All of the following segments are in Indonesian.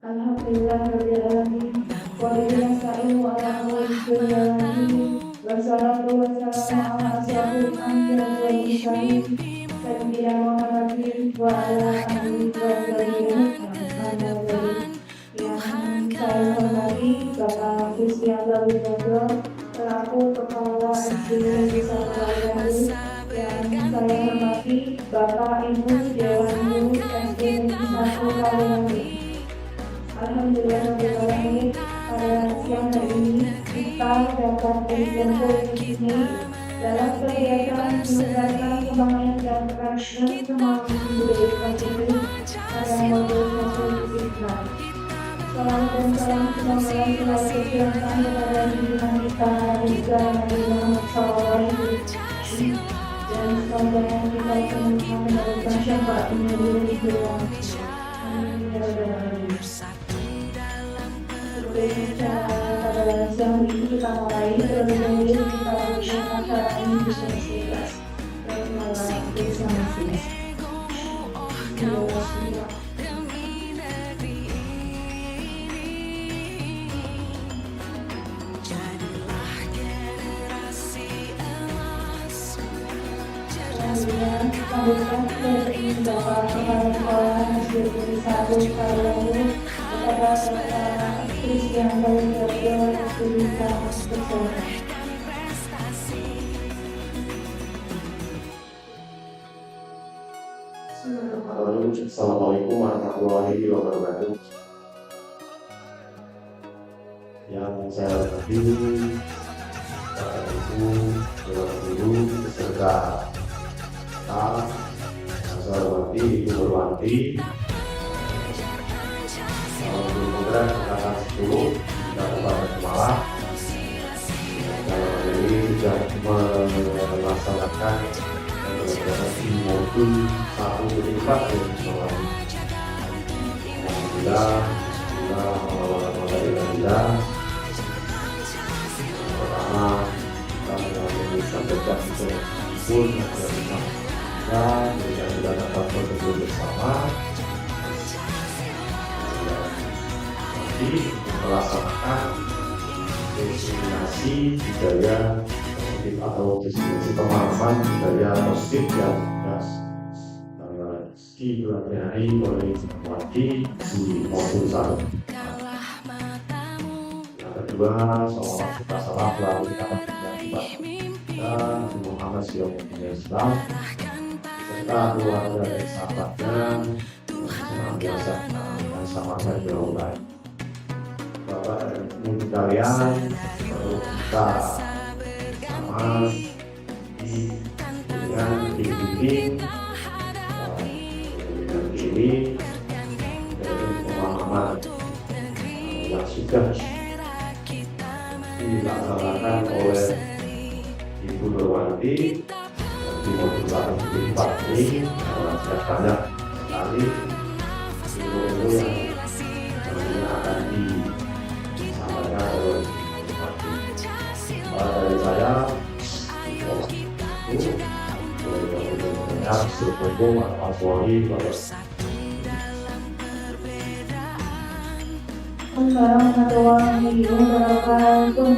Alhamdulillahirrahmanirrahim. Waalaikumsalam warahmatullahi wabarakatuh. Wassalamualaikum warahmatullahi wabarakatuh. Sayyidina Muhammadin wa ala alihi wa sahbihi. Yang saya hormati Bapak Kristianto Widodo selaku Kepala SD Desa Kaliandu. Yang saya hormati Bapak Ibu Dewan Guru SD Desa Kaliandu. Alhamdulillah, pada siang hari ini kita dapat berkumpul di sini dalam kegiatan menyebarkan semangat dan kerajinan semangat budaya ini pada modul sosial Islam. Salam dan salam semoga selalu tercurahkan kepada junjungan kita juga Nabi Muhammad SAW dan semoga kita semua mendapatkan syafaat dari beliau. Amin ya rabbal alamin. Pada siang ini kita mulai terlebih dahulu kita ujian acara ini bisa selesai dan malam bisa selesai. Kemudian sambutan dari Bapak Kepala Sekolah Hasil 1 Kaliandu kepada Bapak Kristianto Widodo Desa Bersama. Assalamualaikum warahmatullahi wabarakatuh. Yang saya hormati Bapak Ibu, Dewan Guru beserta staf, yang saya hormati Ibu Nurwanti, Guru Program Angkatan 10 Kabupaten Malang. Dalam hal ini sudah melaksanakan di modul 1-4 yang semalam. Alhamdulillah, pertama kita mengalami sampaikan pun dan kita dapat berkumpul bersama melaksanakan destinasi budaya atau destinasi pemahaman budaya positif yang dipelajari oleh Wati di modul 1. Yang kedua, sholat kita salah melalui kata dan Muhammad Syaikhul Islam serta keluarga dari sahabatnya yang senantiasa sama saja baik. Bapak dan Ibu sekalian, perlu kita sama dengan dibimbing ini dari pemahaman yang sudah dilaksanakan oleh Ibu Nurwanti di modul 1-4 ini. Sudah banyak sekali ilmu yang akan disampaikan oleh Ibu Nurwanti. Dari saya, Assalamualaikum warahmatullahi wabarakatuh. Warahmatullahi wabarakatuh.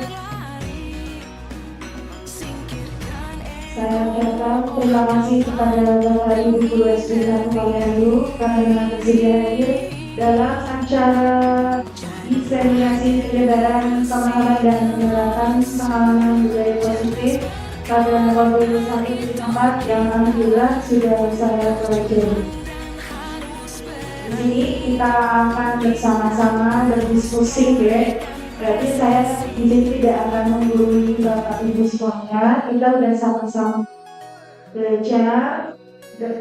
Saya ucapkan terima kasih kepada Bapak Ibu Guru SD Kaliandu karena bersedia hadir dalam acara diseminasi penyebaran pemahaman dan menyerahkan pengalaman budaya positif pada modul 1-4 yang alhamdulillah sudah saya pelajari. Di sini kita akan bersama-sama berdiskusi, ya. Berarti saya di sini tidak akan menggurui Bapak Bapak Ibu semuanya, kita sudah sama-sama belajar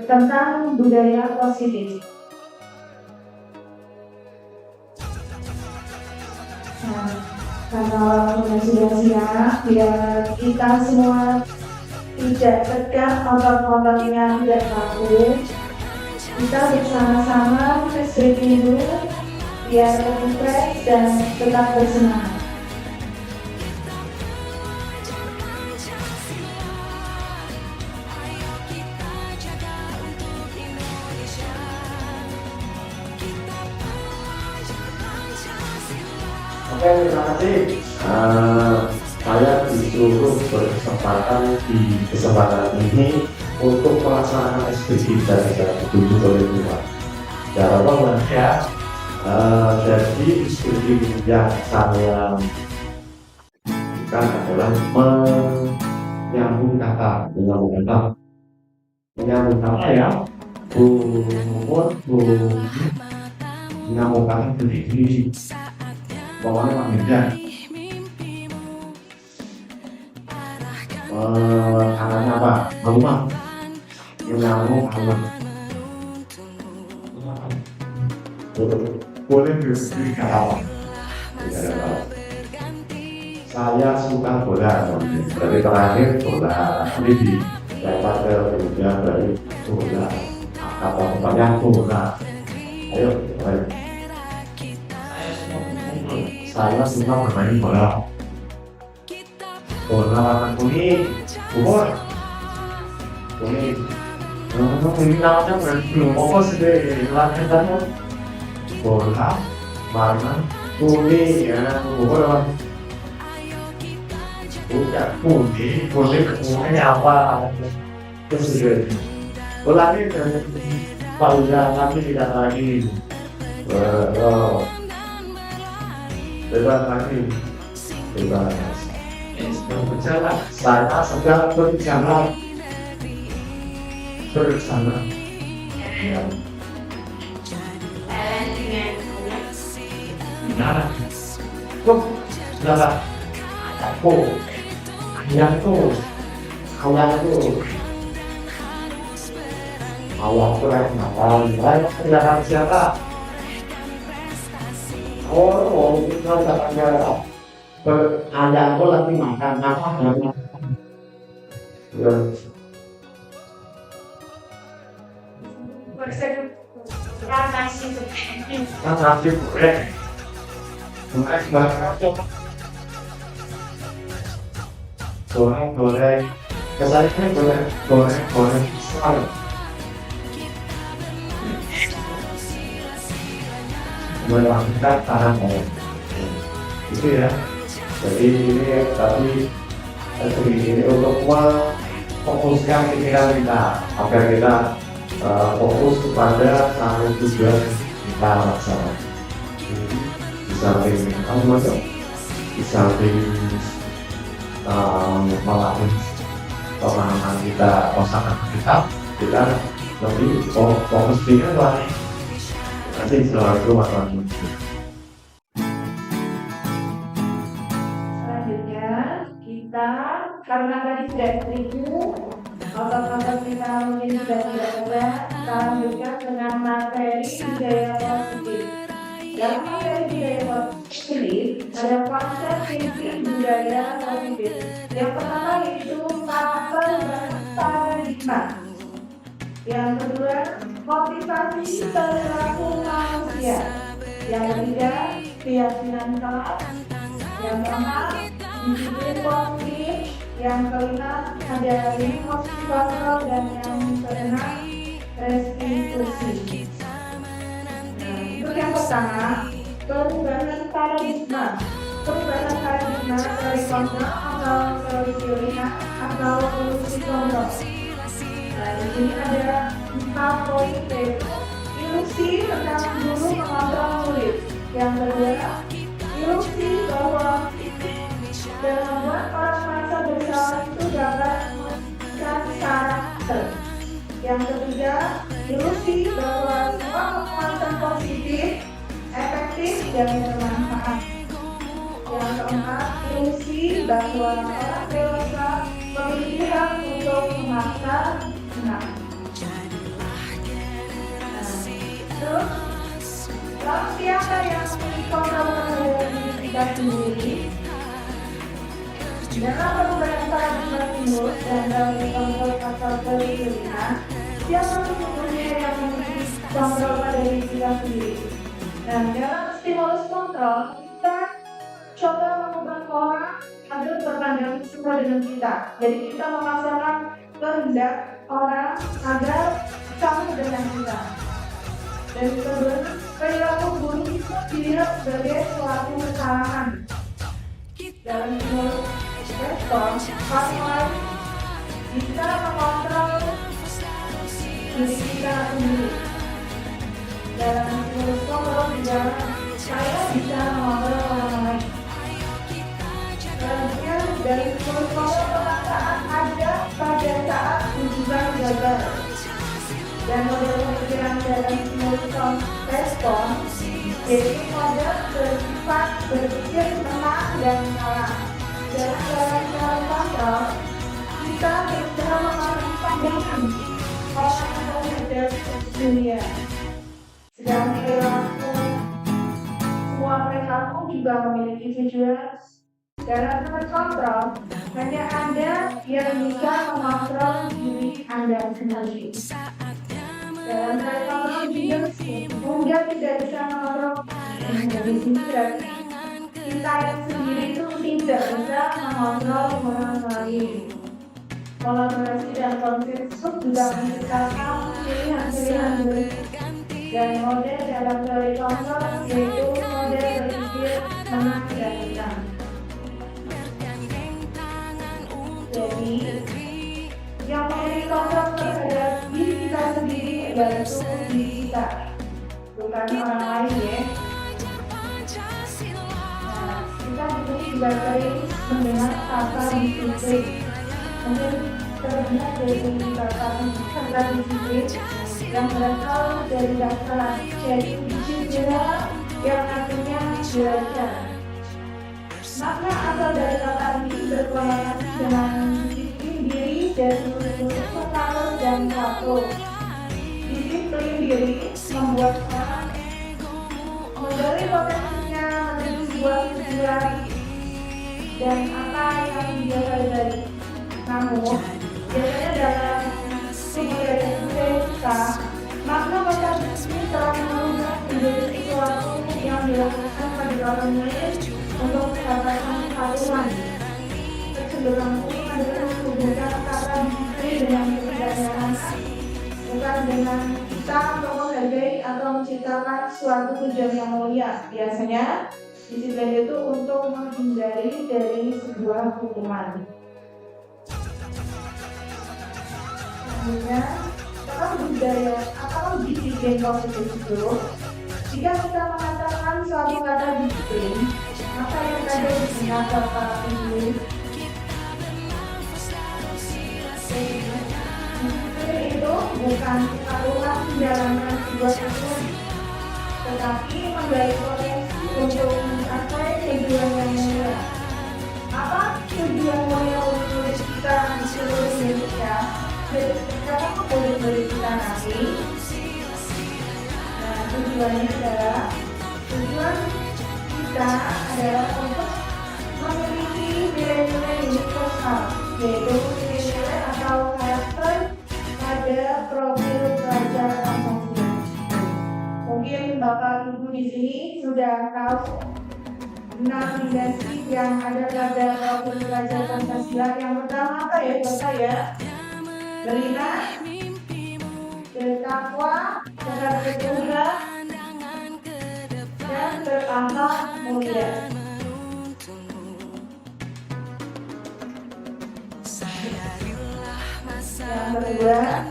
tentang budaya positif. Nah, karena waktunya sudah siang, biar kita semua tidak tegang, otot-ototnya tidak kaku, kita bersama-sama fresh dulu biar lebih fresh dan tetap bersemangat. Oke, terima kasih. Saya disuruh berkesempatan di kesempatan ini untuk melaksanakan SPG dari saya ditunjuk oleh Tuhan. Cara apa ya? Jadi SPG yang saya lakukan adalah menyambung kata ya. Menyambung kata berdiri. Pokoknya maksudnya katanya apa? Rumah menyambung alam. Boleh berdiri kata. Saya suka bola, dari terakhir bola, ini di dapat kemudian dari bola, atau banyak bola. Ayo, saya suka bermain bola. Bola warna kuning, kuning. Ini namanya belum apa sih? Latihannya bola warna kuning ya, bola. Bukan kuning apa? Terus bola ini panjang tapi tidak lagi. Bebas lagi, bebas. Berjalan, saya sedang berjalan bersama. Benar, benar. Aku, yang tuh, awak kurang makan, baik kendaraan siapa? Kita katanya ada aku lagi makan apa? Nasi goreng. Goreng. Kesannya goreng. Melakukan tangan itu ya. Jadi ini tadi ini untuk memfokuskan pikiran kita agar kita fokus kepada satu tujuan kita laksanakan. Di samping di samping melakukan pemahaman kita, kosakan kita lebih fokus pikiran lain. Assalamualaikum warahmatullahi wabarakatuh. Selanjutnya kita karena tadi sudah review otot-otot kita mungkin sudah tidak ada, kita lanjutkan dengan materi budaya positif. Dalam materi budaya positif ada konsep inti budaya positif. Yang pertama yaitu paradigma. Yang kedua, motivasi perilaku manusia. Yang ketiga, keyakinan kelak. Yang keempat, disiplin positif. Yang kelima, ada emosi kontrol. Dan yang keenam, restitusi. Untuk yang pertama, perubahan paradigma. Perubahan paradigma dari kontrol atau solusi pilihan atau solusi kontrol. Nah, di sini ada 4 poin, yaitu ilusi tentang guru mengontrol murid. Yang kedua, ilusi bahwa dalam membuat orang merasa bersalah itu dapat menunjukkan karakter. Yang ketiga, ilusi bahwa semua kekuatan positif, efektif dan bermanfaat. Yang keempat, asumsi bahwa orang dewasa memiliki hak untuk memaksa anak. Terus, lalu siapa yang memiliki kontrol terhadap diri kita sendiri? Dalam perubahan paradigma timur dan dalam kontrol pasal kelima, siapa sesungguhnya yang memiliki kontrol pada diri kita sendiri? Dan dalam stimulus kontrol, kita coba mengubah orang agar berpandang sama dengan kita. Jadi kita memaksakan kehendak orang agar sama dengan kita. Dan perilaku buruk itu dilihat sebagai suatu kesalahan. Dalam stimulus respon, orang lain bisa mengontrol diri kita sendiri. Dalam stimulus kontrol juga saya bisa mengontrol orang lain. Selanjutnya dari stimulus kontrol pemaksaan ada pada saat hubungan gagal. Dan model pemikiran dalam stimulus respon jadi model bersifat berpikir menang dan kalah. Dalam cara kontrol, kita berusaha memahami pandangan orang terhadap dunia. Sedang semua perilaku juga memiliki tujuan. Dalam kontrol, hanya Anda yang bisa mengontrol diri Anda sendiri. Dalam kontrol juga, Anda tidak bisa mengontrol diri sendiri. Kita yang sendiri itu tidak bisa mengontrol orang lain. Kolaborasi dan konsensus juga menciptakan pilihan-pilihan dan model dalam teori kontrol yaitu model berpikir menang dan menang. Jadi, yang memiliki kontrol terhadap diri kita sendiri yaitu diri kita, bukan orang lain ya. Kita juga sering mendengar kata disiplin. Mungkin terdengar dari kata disiplin yang berasal dari kata jadi disiplin yang artinya belajar. Makna asal dari kata ini berkorelasi dengan disiplin diri dan untuk pengaruh dan patuh. Disiplin diri membuat orang menggali potensinya menuju sebuah tujuan dan apa yang dia pelajari. Namun, biasanya dalam kemudian kita, makna kata disiplin telah merubah menjadi sesuatu yang dilakukan pada orang lain untuk mendapatkan kepatuhan. Kecenderungan ini adalah menghubungkan kata disiplin dengan kesadaran, bukan dengan kita untuk menghargai atau menciptakan suatu tujuan yang mulia. Biasanya, disiplin itu untuk menghindari dari sebuah hukuman. Selanjutnya, dalam budaya atau disiplin positif itu, jika kita mengatakan suatu kata disiplin, maka yang ada di kata disiplin itu bukan kepatuhan menjalankan sebuah tujuan, tetapi menggali potensi untuk mencapai tujuan yang mulia. Apa tujuan mulia untuk kita di seluruh Indonesia? Jadi sekarang boleh kita nanti. Nah, tujuannya adalah kita adalah untuk memiliki nilai-nilai universal, yaitu nilai-nilai atau karakter pada profil pelajar Pancasila. Mungkin Bapak Ibu di sini sudah tahu nominasi yang ada pada profil pelajar Pancasila. Yang pertama apa ya Bapak ya? Beriman, bertakwa, terhadap Tuhan, dan berakhlak mulia. Yang kedua,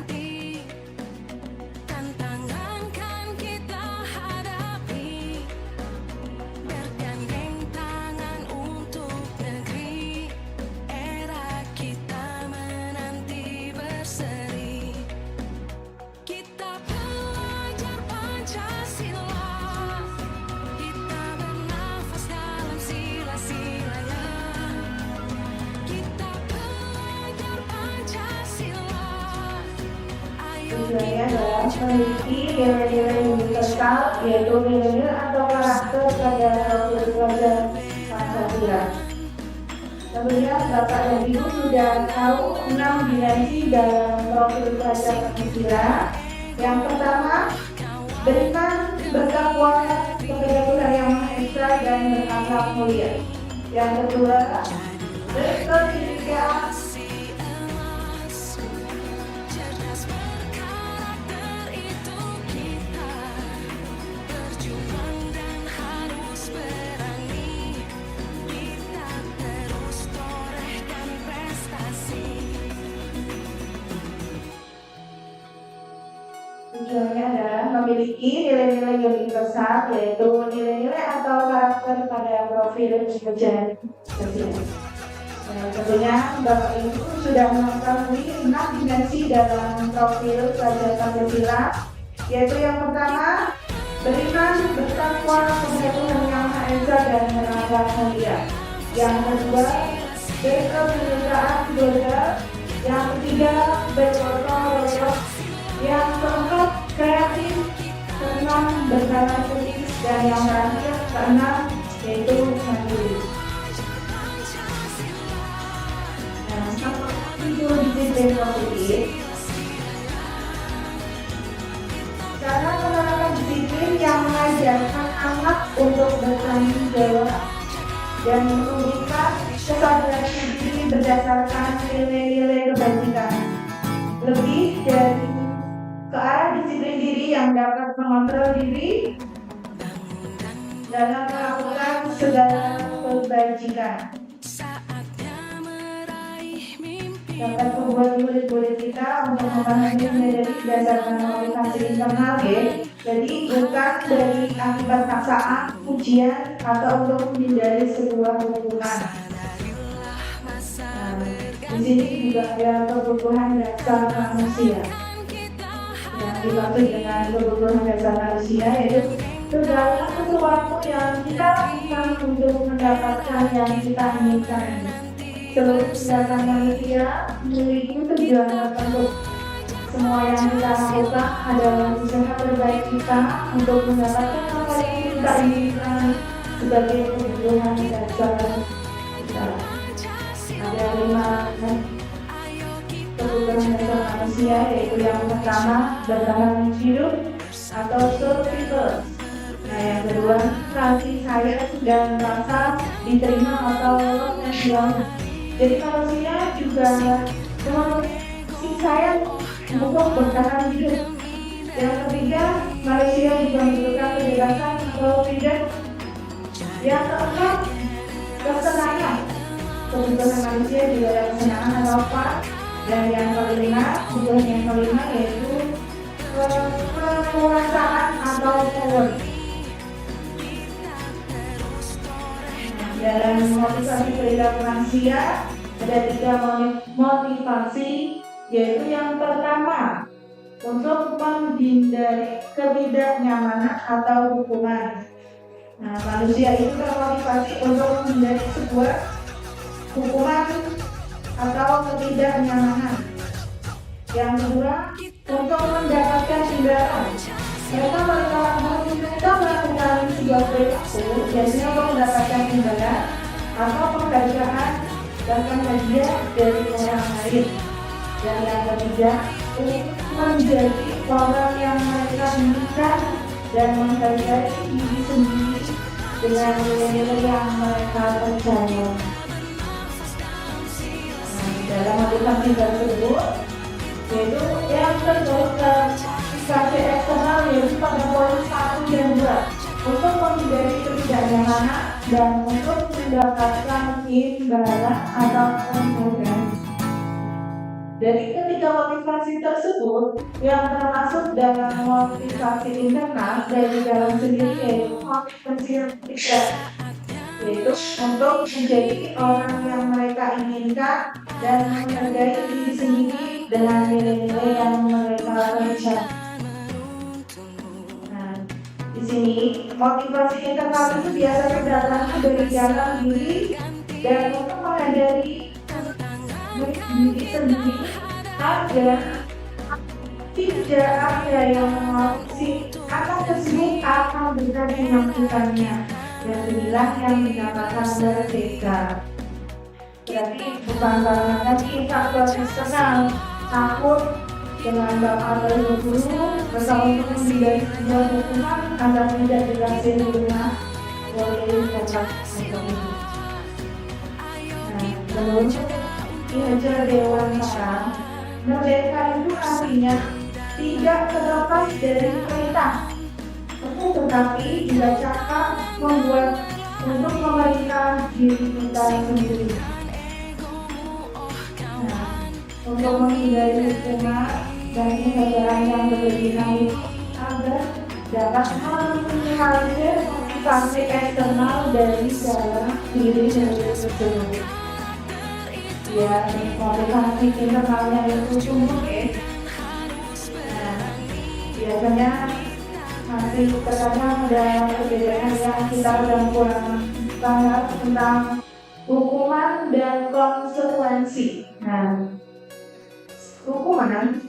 tujuannya adalah memiliki nilai-nilai universal, yaitu nilai-nilai atau karakter pada profil pelajar Pancasila. Tentunya Bapak dan Ibu sudah tahu 6 dimensi dalam profil pelajar Pancasila. Yang pertama, beriman, bertakwa kepada Tuhan Yang Maha Esa dan berakhlak mulia. Yang kedua, berkegiatan tujuannya adalah memiliki nilai-nilai universal, yaitu nilai-nilai atau karakter pada profil pelajar Pancasila. Tentunya Bapak Ibu sudah mengetahui 6 dimensi dalam profil pelajar Pancasila, yaitu yang pertama, beriman, bertakwa kepada Tuhan Yang Maha Esa dan berakhlak mulia. Yang kedua, berkebinekaan budaya. Yang ketiga, bergotong royong. Yang keempat, kreatif. Keenam, berkala kritis. Dan yang terakhir, keenam, yaitu mandiri. Nah, itu disiplin positif. Cara menerapkan disiplin yang mengajarkan anak untuk bertanggung jawab dan menunjukkan kesadaran diri berdasarkan nilai-nilai kebajikan. Lebih dari ke arah disiplin diri yang dapat mengontrol diri dalam melakukan segala kebajikan. Dapat membuat murid-murid kita untuk memahami menjadi berdasarkan motivasi internal, jadi bukan dari akibat paksaan, ujian, atau untuk menghindari sebuah hukuman. Di sini juga ada kebutuhan dasar manusia. Yang dimaksud dengan kebutuhan dasar manusia yaitu segala sesuatu yang kita lakukan untuk mendapatkan yang kita inginkan. Seluruh tindakan manusia memiliki tujuan tertentu. Semua yang kita lakukan adalah usaha terbaik kita untuk mendapatkan apa yang kita inginkan sebagai kebutuhan dasar kita. Ada 5 kebutuhan dasar manusia, yaitu yang pertama, bertahan hidup atau survival. Nah, yang kedua, kasih sayang dan rasa diterima atau nasional. Jadi manusia juga memiliki sayang untuk bertahan hidup. Yang ketiga, manusia juga membutuhkan kebebasan atau freedom. Yang keempat, kesenangan. Kebutuhan manusia juga ada kesenangan atau apa. Dan yang kelima, kebutuhan yang kelima yaitu kekuasaan atau power. Dalam motivasi perilaku manusia ada 3 motivasi, yaitu yang pertama untuk menghindari ketidaknyamanan atau hukuman. Nah, manusia itu termotivasi untuk menghindari sebuah hukuman atau ketidaknyamanan. Yang kedua, untuk mendapatkan imbalan. Mereka melakukan sebuah perilaku biasanya untuk mendapatkan imbalan atau penghargaan bahkan hadiah dari orang lain. Dan yang ketiga, untuk menjadi orang yang mereka inginkan dan menghargai diri sendiri dengan nilai-nilai yang mereka percaya. Dalam motivasi tersebut, yaitu yang termotivasi eksternal, yaitu pada poin 1 dan 2 untuk menghindari ketidaknyamanan dan untuk mendapatkan imbalan atau penghargaan. Dari ketiga motivasi tersebut, yang termasuk dalam motivasi internal dari dalam sendiri yaitu motivasi tiga, yaitu untuk menjadi orang yang mereka inginkan dan menghargai diri sendiri dengan nilai-nilai yang mereka percaya. Nah, di sini motivasi internal itu biasanya datang dari dalam diri dan untuk menghindari diri sendiri agar tidak ada yang mengawasi, anak tersebut akan benar melakukannya dan inilah yang dinamakan merdeka. Berarti bukan karena tadi faktor eksternal, takut dengan bakal berguru bersama menghindari sebuah hukuman agar tidak dikasih rumah oleh tempat ekonomi. Menurut kinerja Dewan Perang, merdeka itu artinya tidak terlepas dari perintah, tetapi juga cakap membuat untuk memerintah diri kita sendiri. Untuk menghindari hukuman dan keadaan yang berlebihan agar dapat meminimalisir motivasi eksternal dari dalam diri sendiri tersebut. Ya, motivasi internalnya itu tumbuh ya. Biasanya masih terkadang ada perbedaan yang kita sedang kurang bahas tentang hukuman dan konsekuensi. Hukuman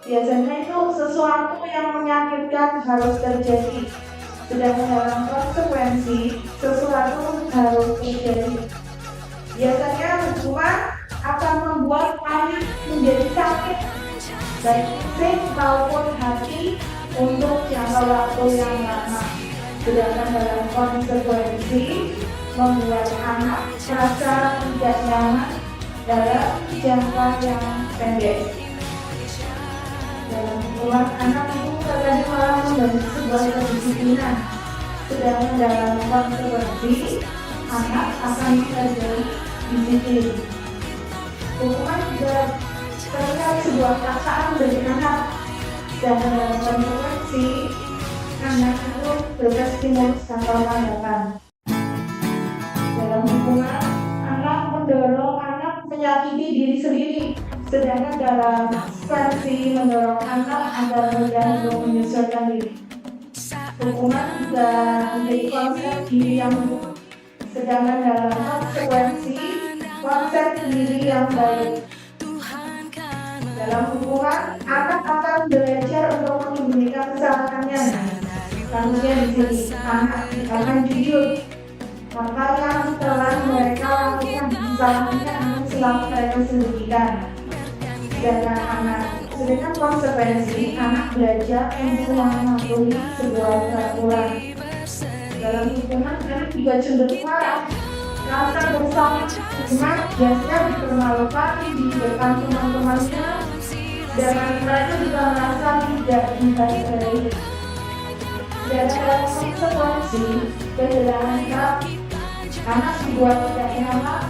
biasanya itu sesuatu yang menyakitkan harus terjadi, sedangkan dalam konsekuensi sesuatu harus terjadi. Biasanya hukuman akan membuat anak menjadi sakit, baik fisik maupun hati untuk jangka waktu yang lama, sedangkan dalam konsekuensi membuat anak merasa tidak nyaman dalam jangka yang pendek. Dalam hukuman anak itu terkadang malah membentuk sebuah kedisiplinan, sedangkan dalam konsekuensi anak akan terjadi disiplin. Hukuman juga terlihat sebuah paksaan bagi anak, dan dalam konsekuensi anak itu bebas stimulus tanpa landasan. Dalam hukuman, anak mendorong anak menyakiti diri sendiri, sedangkan dalam versi mendorong anak agar mudah untuk menyesuaikan diri. Hukuman juga menjadi konsep diri yang buruk, sedangkan dalam konsekuensi konsep diri yang baik. Dalam hukuman, anak akan belajar untuk menyembunyikan kesalahannya. Selanjutnya di sini, anak akan jujur. Maka yang telah mereka lakukan kesalahannya akan selalu mereka sembunyikan. Sedangkan konsekuensi, anak belajar untuk mematuhi sebuah peraturan. Dalam hukuman, anak juga cenderung marah. Rasa bersalah hukuman biasanya dipermalukan di depan teman-temannya, dan mereka juga merasa tidak dihargai. Dan dalam konsekuensi, kehilangan anak dibuat tidak nyaman,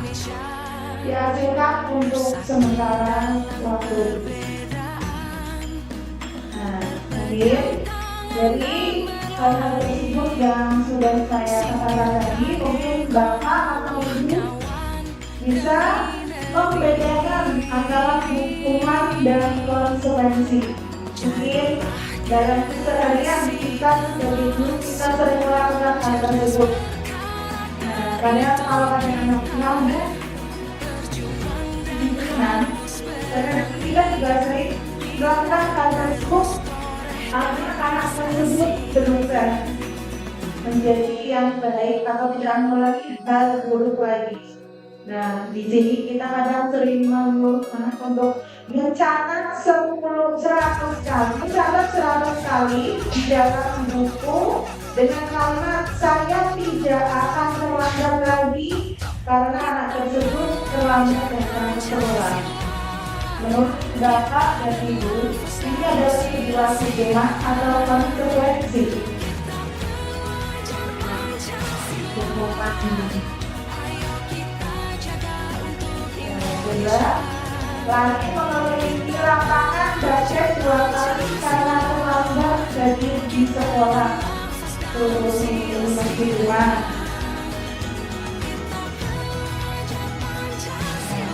dihasilkan untuk sementara waktu. Mungkin jadi hal-hal tersebut yang sudah saya katakan tadi, mungkin Bapak atau Ibu bisa membedakan antara hukuman dan konsekuensi. Mungkin dalam keseharian kita sebagai guru kita sering melakukan hal tersebut. Kadang kalau ada anak nyambung karena kita juga sering melakukan hal tersebut, artinya anak tersebut berubah menjadi yang baik atau tidak mengulangi hal buruk lagi. Nah, di sini kita kadang sering menyuruh anak untuk mencatat 100 kali di dalam buku dengan kalimat saya tidak akan terlambat lagi karena anak tersebut terlambat datang ke sekolah. Menurut Bapak dan Ibu, ini adalah sebuah hukuman atau konsekuensi. Kedua, lagi memiliki lapangan baca 2 kali karena terlambat jadi di sekolah. Terus di rumah.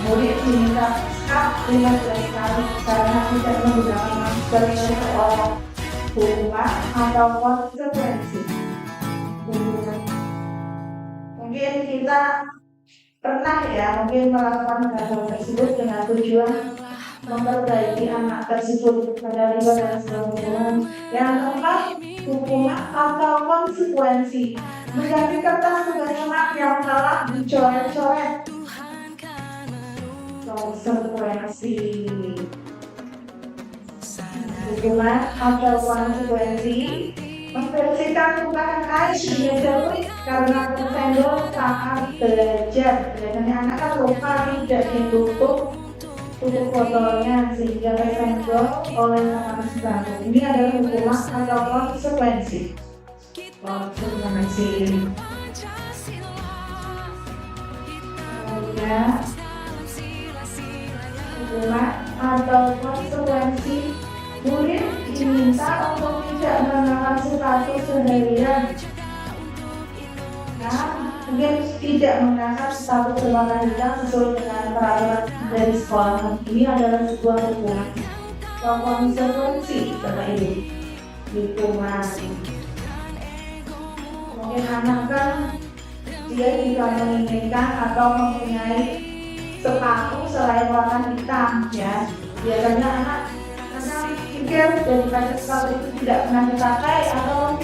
Murid diminta skap 15 kali karena tidak menggunakan masker di sekolah. Hukuman atau konsekuensi. Mungkin kita pernah ya melakukan hal tersebut dengan tujuan memperbaiki anak tersebut pada lingkungan sebuah hubungan. Yang keempat, hukuman atau konsekuensi. Menjadi kertas tugas anak yang telah dicoret-coret. Konsekuensi. Hukuman atau konsekuensi membersihkan tumpahan air di meja karena tersenggol saat belajar. Biasanya anak kan lupa tidak ditutup botolnya sehingga tersenggol oleh tangan sepatu. Ini adalah hukuman atau konsekuensi. Kemudian hukuman atau konsekuensi, murid diminta untuk tidak mengenakan sepatu seharian. Mungkin tidak mengenakan sepatu berwarna hitam sesuai dengan peraturan dari sekolah. Ini adalah sebuah hukuman atau konsekuensi seperti ini. Hukuman. Mungkin anak kan dia juga menginginkan atau mempunyai sepatu selain warna hitam, ya. Biasanya anak pikir daripada sepatu itu tidak pernah dipakai atau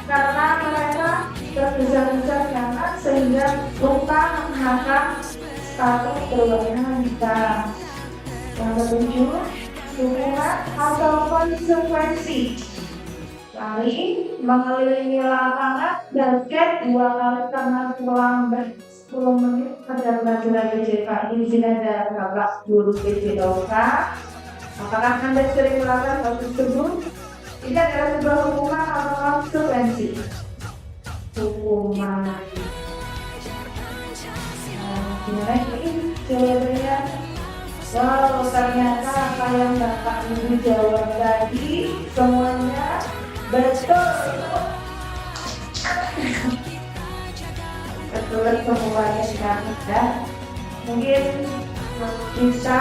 karena mereka tergesa-gesa berangkat sehingga lupa mengenakan sepatu berwarna hitam. Yang ketujuh, hukuman atau konsekuensi. Kali mengelilingi lapangan basket 2 kali karena terlambat 10 menit pada pelajaran BJK. Di sini ada Bapak Guru BJK. Apakah Anda sering melakukan hal tersebut? Ini adalah sebuah hukuman atau konsekuensi. Hukuman. Gimana ini jawabannya? Wow, ternyata apa yang Bapak Ibu jawab tadi semuanya betul. Betul semuanya sudah. Mungkin bisa,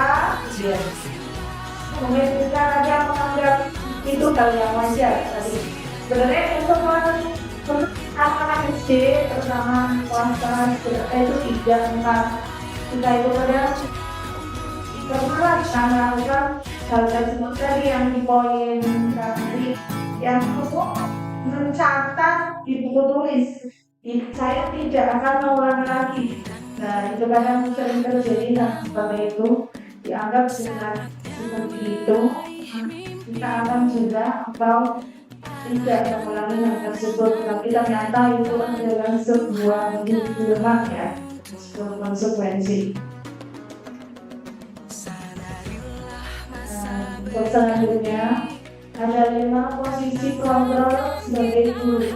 mungkin kita aja menganggap itu hal yang wajar tadi. Sebenarnya untuk anak-anak SD terutama kelas itu tidak tentang kita itu pada pernah melakukan hal tersebut tadi yang di poin tadi yang untuk mencatat di buku tulis. Saya tidak akan mengulangi lagi. Nah, itu kadang sering terjadi seperti itu, dianggap dengan seperti itu kita akan juga atau tidak mengulangi hal tersebut, tapi ternyata itu adalah sebuah hukuman, ya, sebuah konsekuensi. Untuk selanjutnya ada 5 posisi kontrol sebagai guru.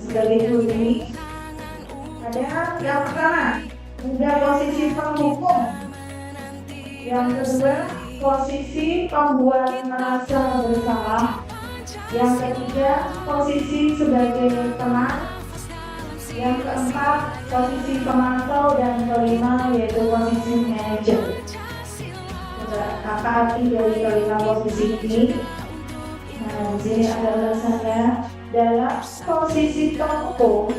Sebagai guru ini ada yang pertama, ada posisi penghukum. Yang kedua, posisi pembuat merasa bersalah. Yang ketiga, posisi sebagai teman. Yang keempat, posisi pemantau. Dan kelima, yaitu posisi manajer. Apa arti dari kelima posisi ini? Nah, di sini ada alasannya. Dalam posisi penghukum,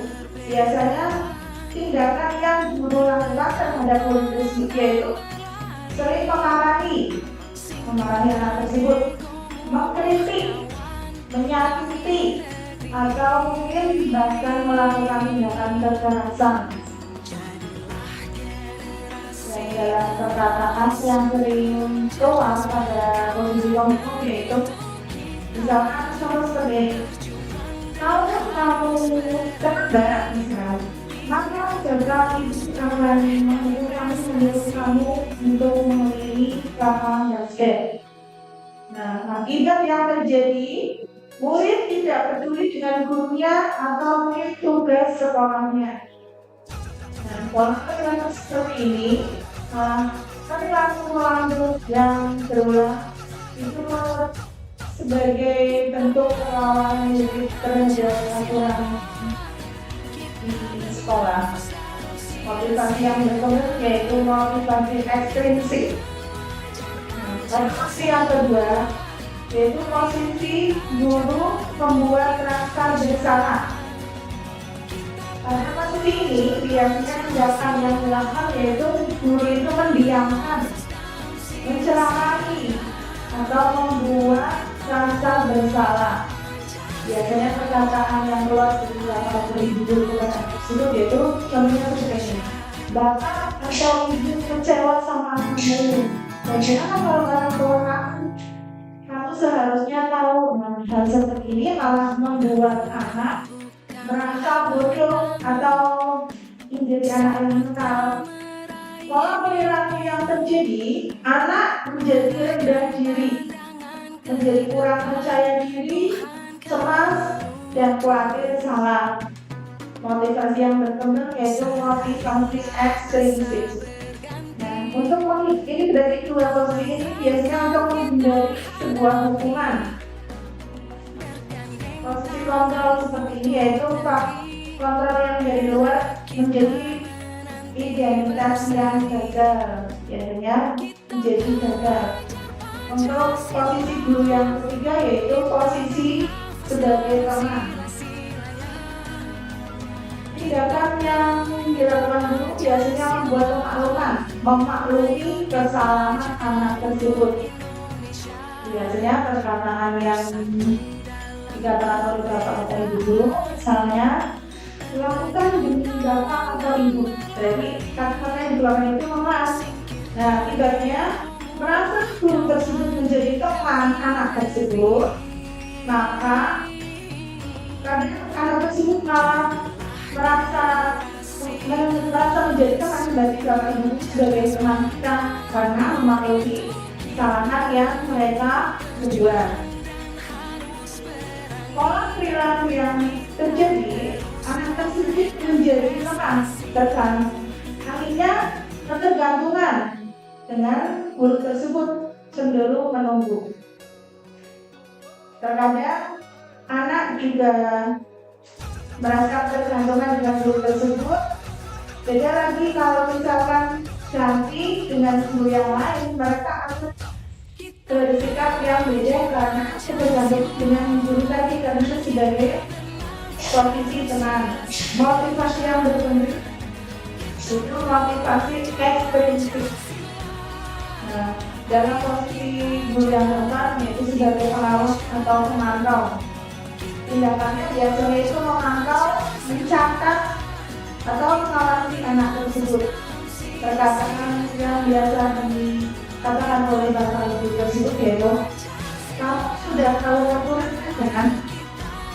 biasanya tindakan yang guru lakukan terhadap murid tersebut yaitu sering memarahi anak tersebut, mengkritik, menyakiti, atau mungkin bahkan melakukan tindakan kekerasan. Dan dalam perkataan yang sering keluar pada posisi penghukum yaitu misalkan seperti kalau kamu terbaik misal, maka jaga ibu akan menyuruh kamu untuk memilih lapangan basket. Nah, akibat yang terjadi, murid tidak peduli dengan gurunya atau mungkin tugas sekolahnya. Nah, pola yang seperti ini, perilaku yang berulang itu sebagai bentuk perlawanan terhadap aturan di sekolah. Motivasi yang berikutnya yaitu motivasi ekstrinsik. Posisi yang kedua yaitu posisi guru membuat rasa bersalah. Pada posisi ini biasanya tindakan yang dilakukan yaitu guru itu mendiam menghilangkan, mencelakai, atau membuat rasa bersalah. Biasanya perkataan yang keluar dari perkataan tersebut yaitu contohnya seperti ini. Bapak atau ibu kecewa sama kamu. Bagaimana kalau orang tua kamu seharusnya tahu. Hal seperti ini malah membuat anak merasa bodoh atau menjadi anak yang nakal. Pola perilaku yang terjadi, anak menjadi rendah diri, menjadi kurang percaya diri, cemas, dan khawatir salah. Motivasi yang berkembang yaitu motivasi ekstrinsik. Nah, untuk ini dari dua posisi ini biasanya untuk menghindari sebuah hukuman. Posisi kontrol seperti ini yaitu kontrol yang dari luar menjadi identitas yang gagal, biasanya menjadi gagal. Untuk posisi guru yang ketiga yaitu posisi sebagai teman. Tindakan yang dilakukan guru biasanya membuat memaklumi kesalahan anak tersebut. Biasanya perkataan yang dikatakan oleh bapak atau ibu guru, misalnya lakukan demi bapak atau ibu. Jadi kata-kata yang dikeluarkan itu memas. Nah, akibatnya merasa guru tersebut menjadi teman anak tersebut, maka karena anak tersebut malah merasa menjadi teman bagi bapak ibu sebagai teman kita karena memaklumi kesalahan yang mereka buat. Pola perilaku yang terjadi, anak tersebut menjadi lemas, tertekan, akhirnya ketergantungan dengan guru tersebut, cenderung menunggu. Terkadang anak juga merasa tergantungan dengan guru tersebut. Beda lagi kalau misalkan ganti dengan guru yang lain, mereka akan bersikap yang beda karena tergantung dengan guru tadi karena sebagai posisi teman. Motivasi yang berkembang itu motivasi ekstrinsik. Nah, dalam posisi guru yang tepat yaitu sebagai pengawas atau pemantau. Tindakannya biasanya itu memantau, mencatat, atau mengawasi anak tersebut. Perkataan yang biasa dikatakan oleh bapak ibu tersebut yaitu, kamu sudah tahu aturan kan?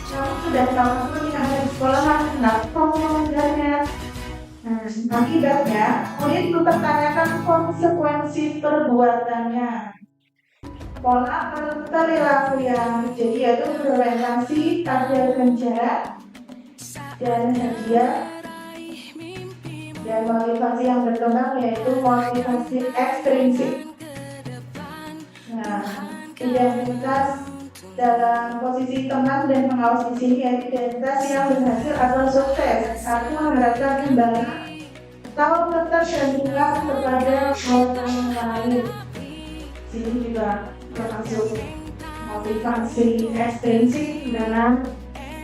Kamu sudah tahu aturan yang ada di sekolah, nah kamu melanggarnya. Nah, akibatnya murid mempertanyakan konsekuensi perbuatannya. Pola perilaku yang terjadi yaitu berorientasi pada penjara dan hadiah, dan motivasi yang berkembang yaitu motivasi ekstrinsik. Nah, identitas dalam posisi teman dan pengawas di sini yaitu identitas yang berhasil atau sukses. Aku mengharapkan kembali tahu ketergantungan kepada orang lain. Sini juga termasuk motivasi ekstrinsik dalam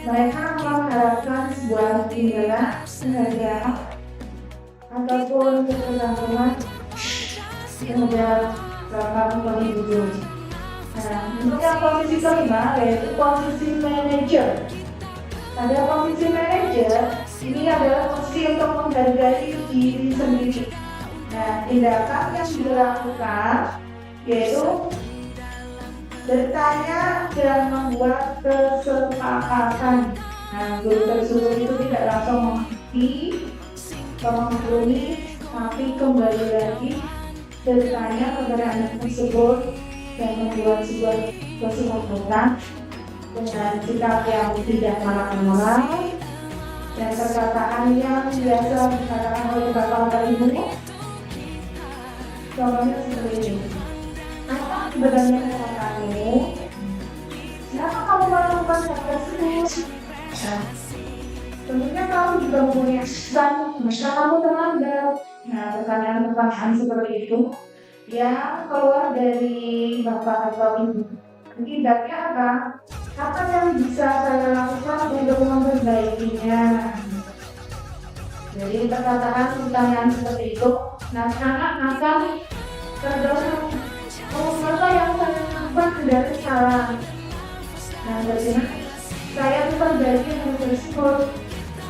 mereka mengharapkan sebuah imbalan, penghargaan, ataupun ketergantungan terhadap bapak atau ibu. Nah, untuk yang posisi kelima yaitu posisi manajer. Pada posisi manajer ini adalah posisi untuk menghargai diri sendiri. Nah, tindakan yang dilakukan yaitu bertanya dan membuat kesepakatan. Nah, guru tersebut itu tidak langsung mengerti, memaklumi, tapi kembali lagi bertanya kepada anak tersebut dan membuat sebuah kesepakatan dengan sikap yang tidak marah-marah dan perkataan yang biasa dikatakan oleh bapak atau ibu. Contohnya seperti ini. Apa sebenarnya kamu? Kenapa kamu melakukan hal tersebut? Nah, tentunya kamu juga punya pesan, maka kamu terlambat. Nah, pertanyaan-pertanyaan seperti itu yang keluar dari bapak atau ibu. Akibatnya apa? Apa yang bisa saya lakukan untuk memperbaikinya? Jadi perkataan pertanyaan seperti itu, nah anak akan terdorong, oh apa yang saya lakukan dari salah. Nah bagaimana saya memperbaiki hal tersebut.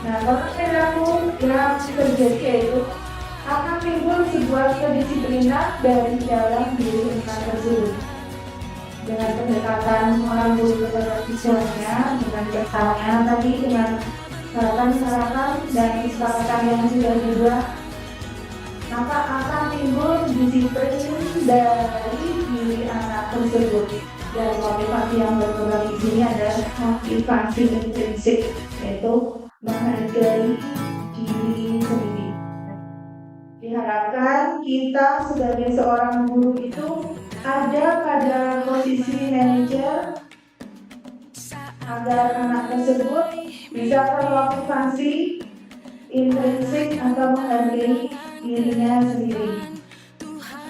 Nah kalau perilaku yang terjadi yaitu akan timbul sebuah kedisiplinan dari dalam diri anak tersebut. Dengan pendekatan orang guru kepada siswanya, dengan bertanya tadi, dengan saran-saran dan kesepakatan yang sudah dibuat, maka akan timbul disiplin dari diri anak tersebut. Dan motivasi yang berkembang di sini adalah motivasi intrinsik, yaitu menghargai diri sendiri. Diharapkan kita sebagai seorang guru itu ada pada posisi manajer agar anak tersebut bisa termotivasi intrinsik atau menghargai dirinya sendiri.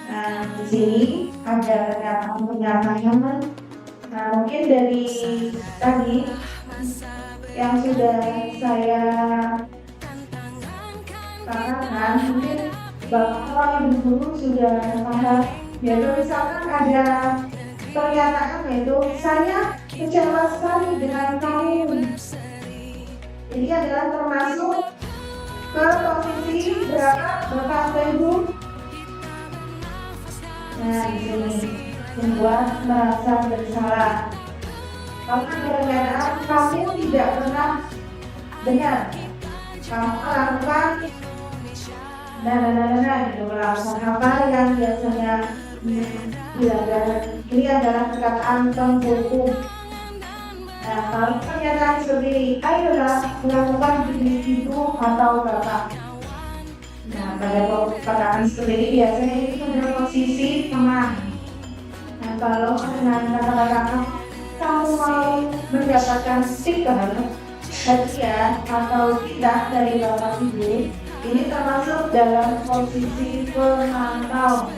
Nah, di sini ada pernyataan-pernyataan. Nah, mungkin dari tadi yang sudah saya katakan, mungkin Bapak Ibu Guru sudah paham. Yaitu misalkan ada pernyataan yaitu saya kecewa sekali dengan kamu. Ini adalah termasuk ke posisi berapa Bapak Ibu? Nah di sini membuat merasa bersalah. Karena pernyataan kamu tidak pernah benar. Kamu melakukan gitu, melakukan apa yang biasanya ini adalah perkataan penghukum. Nah, kalau pernyataan seperti ini, ayolah melakukan begitu atau bapak. Nah, pada perkataan seperti ini biasanya ini pada posisi teman. Nah, kalau dengan kata-kata kamu mau mendapatkan stiker hadiah atau tidak dari bapak ibu, ini termasuk dalam posisi pemantau.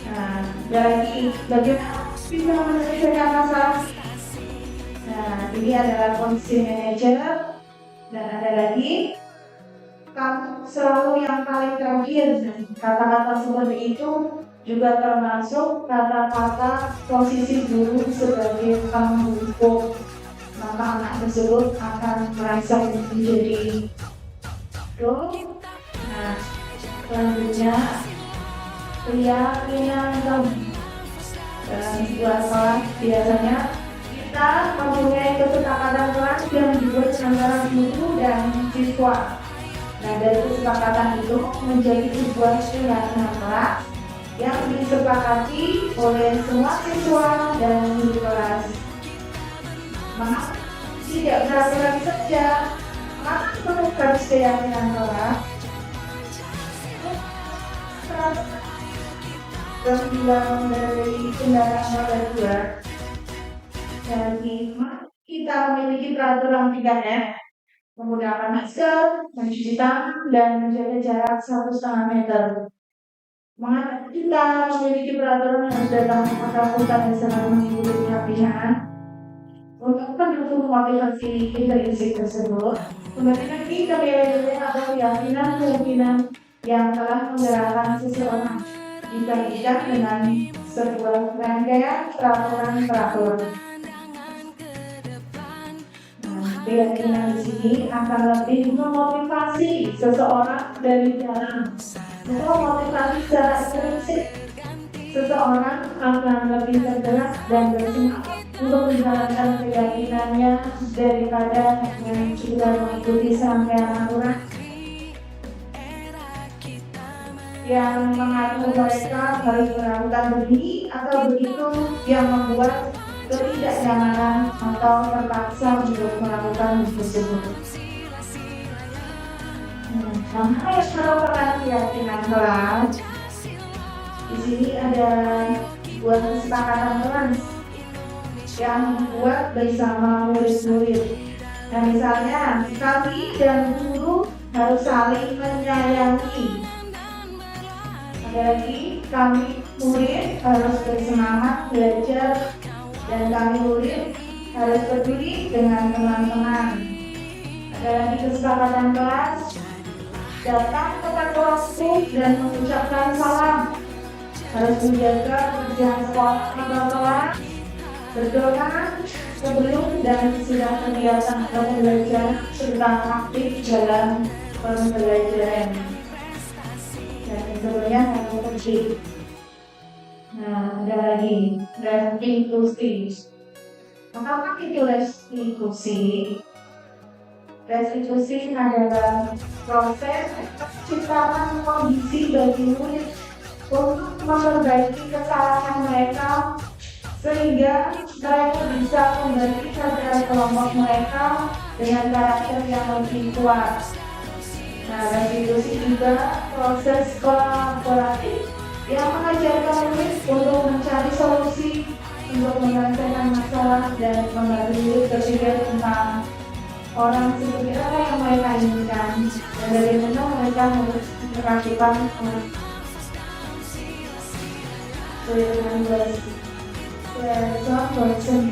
Nah, dari bagaimana bisa menyelesaikan masalah. Nah, ini adalah posisi manajer. Dan ada lagi, kamu selalu yang paling terakhir. Kata-kata seperti itu juga termasuk kata-kata posisi guru sebagai penghukum. Maka anak tersebut akan merasa menjadi Nah, selanjutnya keyakinan kamu. Dalam sebuah sekolah biasanya kita mempunyai kesepakatan kelas yang dibuat antara guru dan siswa. Nah, dari kesepakatan itu menjadi sebuah keyakinan kelas yang disepakati oleh semua siswa dan guru kelas. Maka tidak berarti saja maka menukar keyakinan kelas terbilang dari kendaraan roda 2 dari kita memiliki peraturan 3M menggunakan masker, mencuci tangan, dan menjaga jarak 1,5 meter. Mengapa kita memiliki peraturan yang harus datang kota-kota dan selalu mengikuti pihak-pihak untuk mendukung motivasi intrinsik tersebut? Kemudian kita nilai-nilai atau keyakinan yang telah menggerakkan seseorang dikaitkan dengan sebuah rangkaian peraturan. Keyakinan di sini akan lebih memotivasi seseorang dari dalam. Memotivasi secara intrinsik, seseorang akan lebih tergerak dan bersemangat untuk menjalankan keyakinannya daripada yang sudah mengikuti serangkaian aturan yang mengatur mereka harus melakukan begini atau begitu, yang membuat ketidaknyamanan atau terpaksa untuk melakukan tersebut. Sama yang merupakan keyakinan kelas. Di sini ada buat kesepakatan kelas yang dibuat bersama murid-murid. Nah, misalnya kami dan guru harus saling menyayangi. Ada lagi, kami murid harus bersemangat belajar, dan kami murid harus peduli dengan teman-teman. Ada lagi kesepakatan kelas, datang tepat waktu dan mengucapkan salam, harus menjaga kerjaan sekolah agar kelar, berdoa sebelum dan sudah kegiatan atau pembelajaran serta aktif dalam pembelajaran. Dan tentunya harus penting. Nah, ada lagi restitusi. Apa itu restitusi? Restitusi adalah proses penciptaan kondisi bagi murid untuk memperbaiki kesalahan mereka sehingga mereka bisa kembali pada kelompok mereka dengan karakter yang lebih kuat. Nah, restitusi juga proses kolaboratif yang mengajarkan murid untuk mencari solusi untuk menyelesaikan masalah dan membantu murid berpikir tentang orang seperti apa yang mereka inginkan dan bagaimana mereka harus melakukan version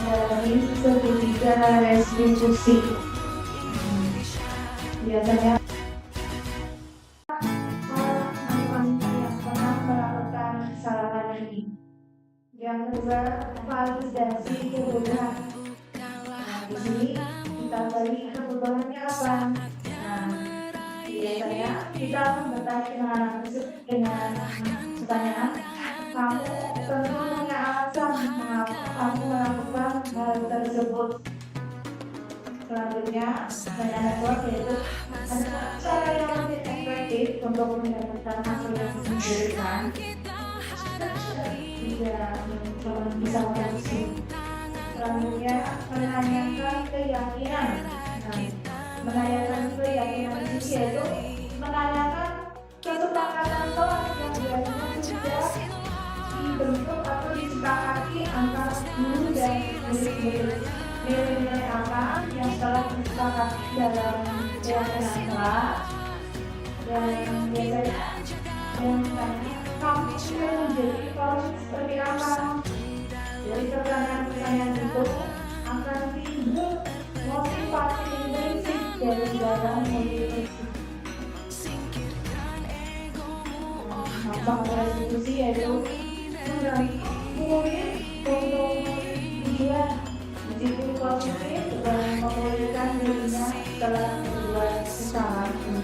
dari segitiga restitusi. Biasanya yang kedua, validasi kebutuhan. Nah, di sini kita beri kebutuhannya apa? Nah, biasanya kita bertanya dengan anak tersebut dengan pertanyaan, kamu tentu punya alasan mengapa kamu melakukan hal tersebut. Selanjutnya, pertanyaan kedua yaitu ada cara yang lebih efektif untuk mendapatkan hasil yang diinginkan. Bisa memproduksi. Selanjutnya menanyakan keyakinan. Menanyakan keyakinan itu yaitu menanyakan kesepakatan kelas yang biasanya sudah dibentuk atau disepakati antara guru dan murid-murid. Nilai-nilai apa yang telah disepakati dalam keyakinan kelas dan biasanya yang kamu sudah menjadi proses seperti apa? Dari pertanyaan-pertanyaan itu akan timbul motivasi intrinsik dari dalam motivasi. Dampak restitusi yaitu mengganti murid untuk dia menjadi positif dan memulihkan dirinya setelah berbuat kesalahan.